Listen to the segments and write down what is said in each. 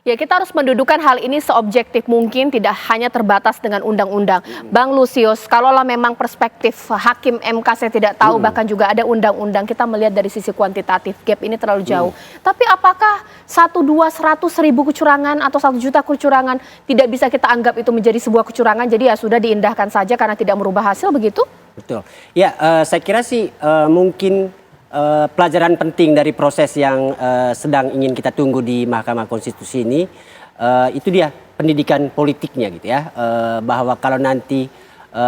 Ya, kita harus mendudukan hal ini seobjektif mungkin, tidak hanya terbatas dengan undang-undang. Bang Lusius, kalaulah memang perspektif Hakim MK saya tidak tahu, bahkan juga ada undang-undang, kita melihat dari sisi kuantitatif, gap ini terlalu jauh. Tapi apakah 100.000 kecurangan atau 1 juta kecurangan tidak bisa kita anggap itu menjadi sebuah kecurangan, jadi ya sudah diindahkan saja karena tidak merubah hasil, begitu? Betul. Ya, saya kira sih mungkin pelajaran penting dari proses yang sedang ingin kita tunggu di Mahkamah Konstitusi ini, itu dia pendidikan politiknya gitu ya. Bahwa kalau nanti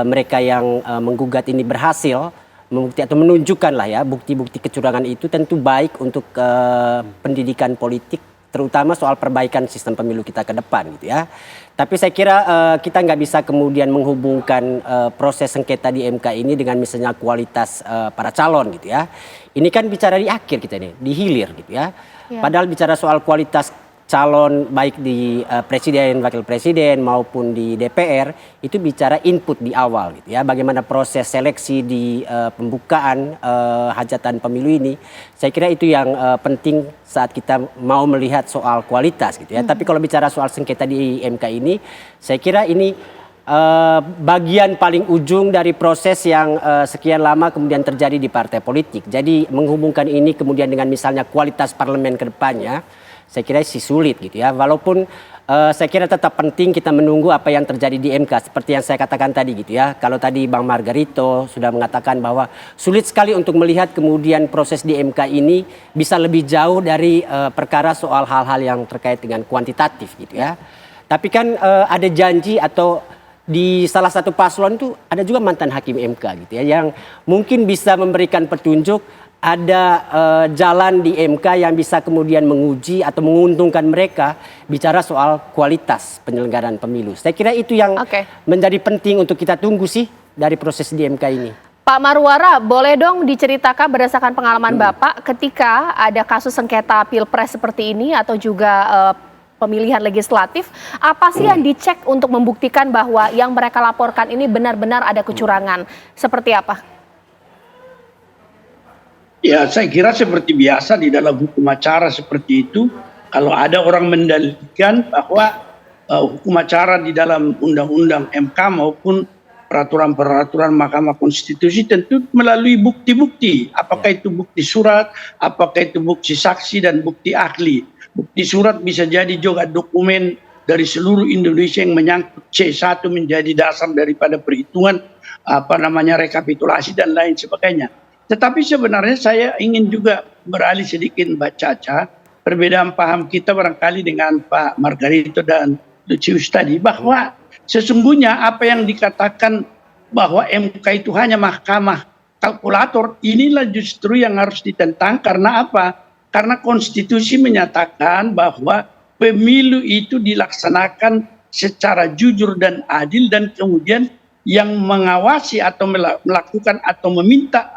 mereka yang menggugat ini berhasil membukti atau menunjukkan lah ya bukti-bukti kecurangan itu, tentu baik untuk pendidikan politik, terutama soal perbaikan sistem pemilu kita ke depan gitu ya. Tapi saya kira kita nggak bisa kemudian menghubungkan proses sengketa di MK ini dengan misalnya kualitas para calon gitu ya. Ini kan bicara di akhir kita nih, di hilir gitu ya. Padahal bicara soal kualitas calon baik di presiden, wakil presiden maupun di DPR itu bicara input di awal gitu ya. Bagaimana proses seleksi di pembukaan hajatan pemilu ini. Saya kira itu yang penting saat kita mau melihat soal kualitas gitu ya. Tapi kalau bicara soal sengketa di MK ini, saya kira ini bagian paling ujung dari proses yang sekian lama kemudian terjadi di partai politik. Jadi menghubungkan ini kemudian dengan misalnya kualitas parlemen ke depannya, saya kira sih sulit gitu ya. Walaupun saya kira tetap penting kita menunggu apa yang terjadi di MK. Seperti yang saya katakan tadi gitu ya. Kalau tadi Bang Margarito sudah mengatakan bahwa sulit sekali untuk melihat kemudian proses di MK ini bisa lebih jauh dari perkara soal hal-hal yang terkait dengan kuantitatif gitu ya. Tapi kan ada janji atau di salah satu paslon itu ada juga mantan hakim MK gitu ya. Yang mungkin bisa memberikan petunjuk ada jalan di MK yang bisa kemudian menguji atau menguntungkan mereka bicara soal kualitas penyelenggaraan pemilu. Saya kira itu yang menjadi penting untuk kita tunggu sih dari proses di MK ini. Pak Marwara, boleh dong diceritakan berdasarkan pengalaman Bapak ketika ada kasus sengketa pilpres seperti ini atau juga pemilihan legislatif, apa sih yang dicek untuk membuktikan bahwa yang mereka laporkan ini benar-benar ada kecurangan? Seperti apa? Ya, saya kira seperti biasa di dalam hukum acara seperti itu, kalau ada orang mendalilkan bahwa hukum acara di dalam undang-undang MK maupun peraturan-peraturan Mahkamah Konstitusi tentu melalui bukti-bukti. Apakah itu bukti surat, apakah itu bukti saksi dan bukti ahli. Bukti surat bisa jadi juga dokumen dari seluruh Indonesia yang menyangkut C1 menjadi dasar daripada perhitungan rekapitulasi dan lain sebagainya. Tetapi sebenarnya saya ingin juga beralih sedikit Mbak Caca, perbedaan paham kita barangkali dengan Pak Margarito dan Lucius tadi, bahwa sesungguhnya apa yang dikatakan bahwa MK itu hanya mahkamah kalkulator, inilah justru yang harus ditentang. Karena apa? Karena konstitusi menyatakan bahwa pemilu itu dilaksanakan secara jujur dan adil, dan kemudian yang mengawasi atau melakukan atau meminta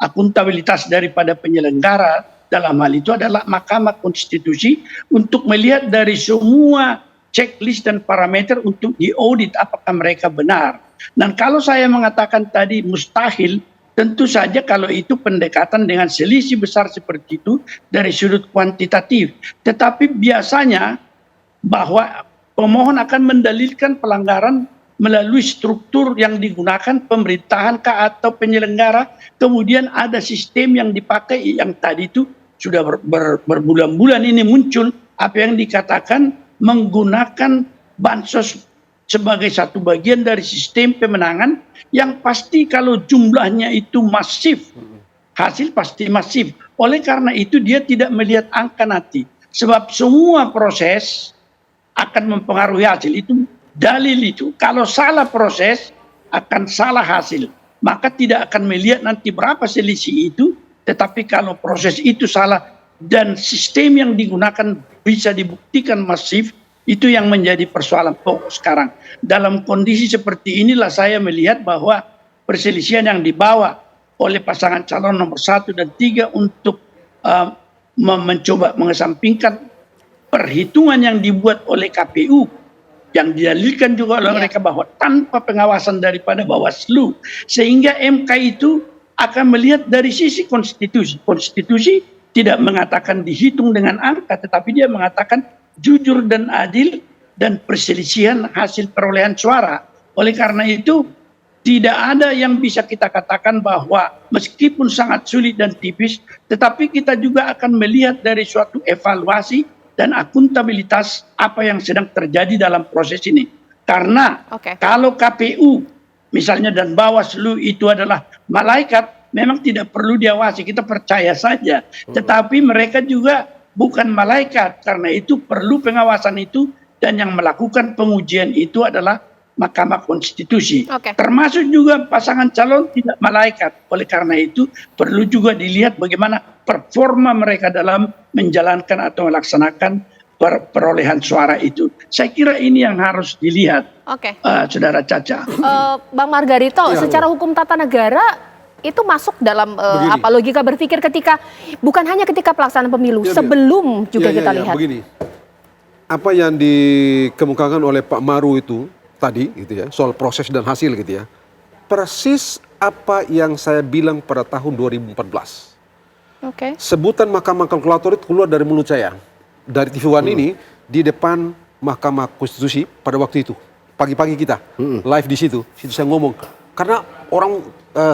akuntabilitas daripada penyelenggara dalam hal itu adalah Mahkamah Konstitusi untuk melihat dari semua checklist dan parameter untuk diaudit apakah mereka benar. Dan kalau saya mengatakan tadi mustahil, tentu saja kalau itu pendekatan dengan selisih besar seperti itu dari sudut kuantitatif. Tetapi biasanya bahwa pemohon akan mendalilkan pelanggaran melalui struktur yang digunakan pemerintahan atau penyelenggara, kemudian ada sistem yang dipakai yang tadi itu sudah berbulan-bulan ini muncul, apa yang dikatakan menggunakan bansos sebagai satu bagian dari sistem pemenangan yang pasti kalau jumlahnya itu masif, hasil pasti masif. Oleh karena itu dia tidak melihat angka nanti, sebab semua proses akan mempengaruhi hasil itu. Dalil itu kalau salah proses akan salah hasil, maka tidak akan melihat nanti berapa selisih itu. Tetapi kalau proses itu salah dan sistem yang digunakan bisa dibuktikan masif, itu yang menjadi persoalan pokok sekarang. Dalam kondisi seperti inilah saya melihat bahwa perselisihan yang dibawa oleh pasangan calon nomor 1 dan 3 untuk mencoba mengesampingkan perhitungan yang dibuat oleh KPU, yang didalilkan juga oleh mereka bahwa tanpa pengawasan daripada Bawaslu, sehingga MK itu akan melihat dari sisi konstitusi. Konstitusi tidak mengatakan dihitung dengan angka, tetapi dia mengatakan jujur dan adil dan perselisihan hasil perolehan suara. Oleh karena itu tidak ada yang bisa kita katakan bahwa meskipun sangat sulit dan tipis, tetapi kita juga akan melihat dari suatu evaluasi dan akuntabilitas apa yang sedang terjadi dalam proses ini. Karena kalau KPU misalnya dan Bawaslu itu adalah malaikat, memang tidak perlu diawasi, kita percaya saja. Tetapi mereka juga bukan malaikat, karena itu perlu pengawasan itu, dan yang melakukan pengujian itu adalah Mahkamah Konstitusi. Termasuk juga pasangan calon tidak malaikat. Oleh karena itu perlu juga dilihat bagaimana performa mereka dalam menjalankan atau melaksanakan perolehan suara itu. Saya kira ini yang harus dilihat, Saudara Caca. Bang Margarito, secara hukum tata negara itu masuk dalam apa logika berpikir ketika bukan hanya ketika pelaksanaan pemilu, sebelum juga kita lihat. Begini, apa yang dikemukakan oleh Pak Maru itu tadi gitu ya, soal proses dan hasil gitu ya, persis apa yang saya bilang pada tahun 2014. Sebutan Mahkamah Kalkulator itu keluar dari mulut saya, dari TV One ini, di depan Mahkamah Konstitusi pada waktu itu, pagi-pagi kita live di situ saya ngomong, karena orang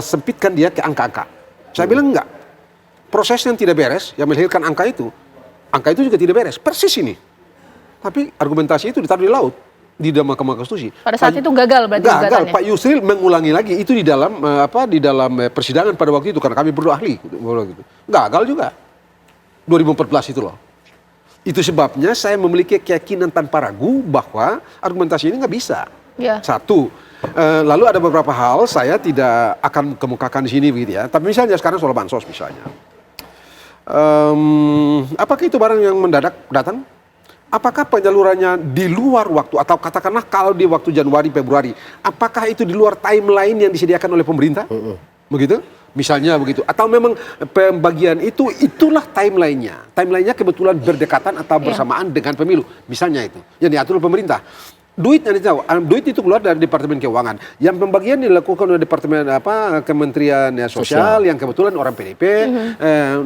sempitkan dia ke angka-angka. Saya bilang enggak, proses yang tidak beres, yang melahirkan angka itu juga tidak beres, persis ini. Tapi argumentasi itu ditaruh di laut, di dalam Mahkamah Konstitusi. Pada saat itu gagal berarti gugatannya. Pak Yusril mengulangi lagi itu di dalam di dalam persidangan pada waktu itu, karena kami berdua ahli gitu. Gagal juga 2014 itu loh. Itu sebabnya saya memiliki keyakinan tanpa ragu bahwa argumentasi ini nggak bisa. Satu, lalu ada beberapa hal saya tidak akan kemukakan di sini begitu ya. Tapi misalnya sekarang soal bansos misalnya, apakah itu barang yang mendadak datang? Apakah penyalurannya di luar waktu, atau katakanlah kalau di waktu Januari, Februari, apakah itu di luar timeline yang disediakan oleh pemerintah? Begitu? Misalnya begitu. Atau memang pembagian itu, itulah timelinenya. Timelinenya kebetulan berdekatan atau bersamaan dengan pemilu. Misalnya itu, yang diatur oleh pemerintah. Duit itu keluar dari Departemen Keuangan. Yang pembagian dilakukan oleh Departemen Kementerian Sosial yang kebetulan orang PDP.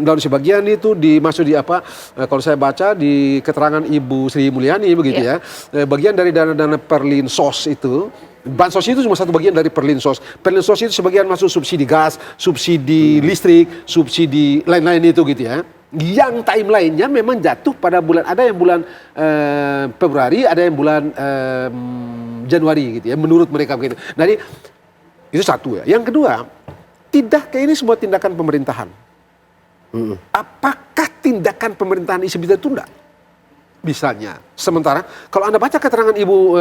Dan sebagian itu dimasuk di kalau saya baca di keterangan Ibu Sri Mulyani begitu ya. Bagian dari dana-dana Perlinsos itu. Bansos itu cuma satu bagian dari Perlinsos. Perlinsos itu sebagian masuk subsidi gas, subsidi listrik, subsidi lain-lain itu gitu ya. Yang timelinenya memang jatuh pada bulan, ada yang bulan Februari, ada yang bulan Januari gitu ya, menurut mereka begitu. Jadi itu satu ya. Yang kedua, tidakkah ini semua tindakan pemerintahan? Apakah tindakan pemerintahan ini bisa ditunda? Misalnya, sementara kalau Anda baca keterangan Ibu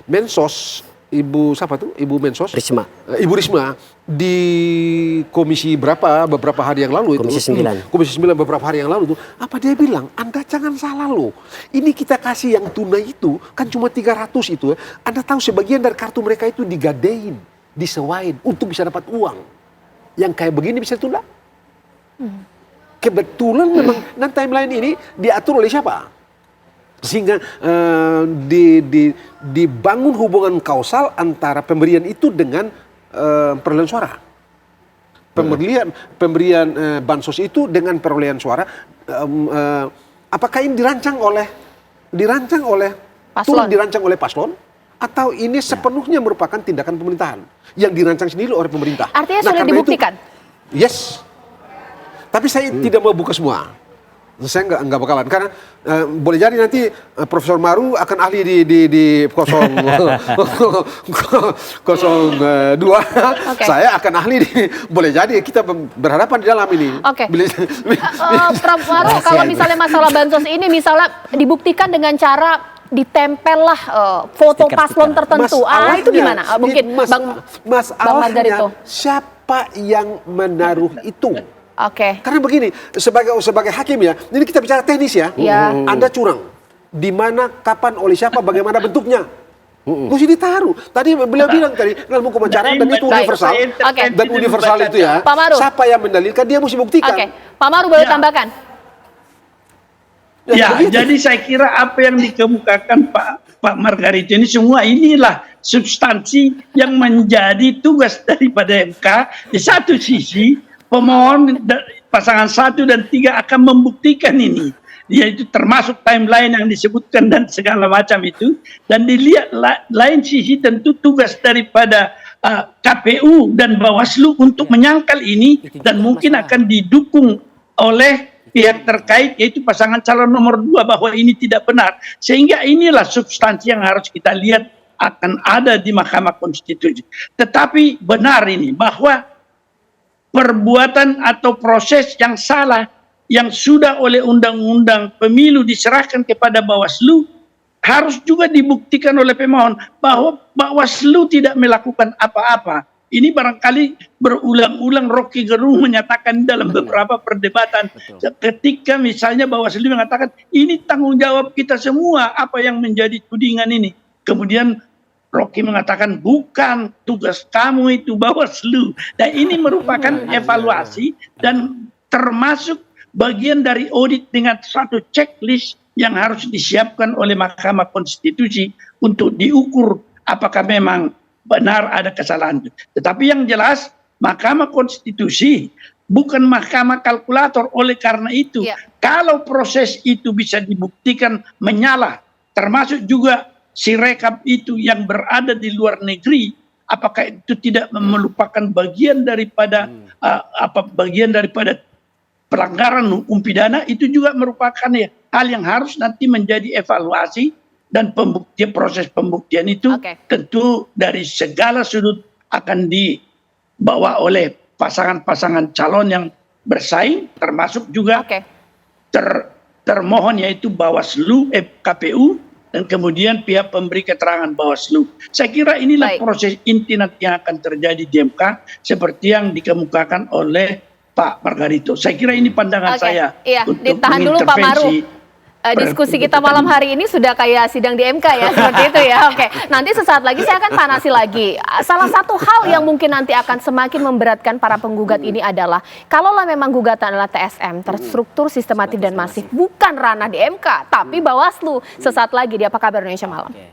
Mensos, Ibu siapa tuh? Ibu Mensos? Risma. Ibu Risma di komisi beberapa hari yang lalu Komisi itu. 9. Komisi 9 beberapa hari yang lalu itu. Apa dia bilang? Anda jangan salah loh. Ini kita kasih yang tunai itu kan cuma 300 itu. Anda tahu sebagian dari kartu mereka itu digadein, disewain untuk bisa dapat uang. Yang kayak begini bisa ditunda? Kebetulan memang dan timeline ini diatur oleh siapa? Sehingga dibangun hubungan kausal antara pemberian itu dengan perolehan suara. Pemberian bansos itu dengan perolehan suara. Apakah ini dirancang oleh paslon? Atau ini sepenuhnya merupakan tindakan pemerintahan yang dirancang sendiri oleh pemerintah? Artinya sudah dibuktikan? Yes. Tapi saya tidak mau buka semua. Saya nggak bakalan, karena boleh jadi nanti Profesor Maru akan ahli di 02, saya akan ahli boleh jadi kita berhadapan di dalam ini. Prof Maru, kalau misalnya masalah bansos ini misalnya dibuktikan dengan cara ditempellah foto paslon tertentu, itu gimana? Mungkin Bang Margarito. Siapa yang menaruh itu? Karena begini, sebagai hakim ya, ini kita bicara teknis ya. Anda curang, di mana, kapan, oleh siapa, bagaimana bentuknya, mesti ditaruh. Tadi beliau bilang tadi dalam hukum acara dan itu universal, dan universal itu ya. Pak Maru, siapa yang mendalilkan dia mesti buktikan. Pak Maru boleh tambahkan? Ya, jadi saya kira apa yang dikemukakan Pak Margarito ini semua inilah substansi yang menjadi tugas daripada MK. Di satu sisi pemohon pasangan 1 dan 3 akan membuktikan ini. yaitu termasuk timeline yang disebutkan dan segala macam itu. Dan dilihat lain sisi tentu tugas daripada KPU dan Bawaslu untuk menyangkal ini dan mungkin akan didukung oleh pihak terkait yaitu pasangan calon nomor 2 bahwa ini tidak benar. Sehingga inilah substansi yang harus kita lihat akan ada di Mahkamah Konstitusi. Tetapi benar ini bahwa perbuatan atau proses yang salah yang sudah oleh undang-undang pemilu diserahkan kepada Bawaslu harus juga dibuktikan oleh pemohon bahwa Bawaslu tidak melakukan apa-apa. Ini barangkali berulang-ulang Rocky Gerung menyatakan dalam beberapa perdebatan. Ketika misalnya Bawaslu mengatakan ini tanggung jawab kita semua apa yang menjadi tudingan ini. Kemudian Rocky mengatakan bukan tugas kamu itu Bawaslu. Dan ini merupakan evaluasi dan termasuk bagian dari audit dengan satu checklist yang harus disiapkan oleh Mahkamah Konstitusi untuk diukur apakah memang benar ada kesalahan. Tetapi yang jelas Mahkamah Konstitusi bukan mahkamah kalkulator. Oleh karena itu kalau proses itu bisa dibuktikan menyala, termasuk juga Sirekap itu yang berada di luar negeri, apakah itu tidak melupakan bagian daripada bagian daripada pelanggaran hukum pidana, itu juga merupakan hal yang harus nanti menjadi evaluasi dan pembuktian, proses pembuktian itu tentu dari segala sudut akan dibawa oleh pasangan-pasangan calon yang bersaing, termasuk juga termohon yaitu Bawaslu, KPU, dan kemudian pihak pemberi keterangan Bawaslu. Saya kira inilah proses inti nanti yang akan terjadi di MK seperti yang dikemukakan oleh Pak Margarito. Saya kira ini pandangan saya. Untuk ditahan dulu Pak Maru. Diskusi kita malam hari ini sudah kayak sidang di MK ya, seperti itu ya. Nanti sesaat lagi saya akan panasi lagi. Salah satu hal yang mungkin nanti akan semakin memberatkan para penggugat ini adalah kalaulah memang gugatan adalah TSM, terstruktur, sistematif dan masif, bukan ranah di MK, tapi Bawaslu. Sesaat lagi di Apa Kabar Indonesia Malam.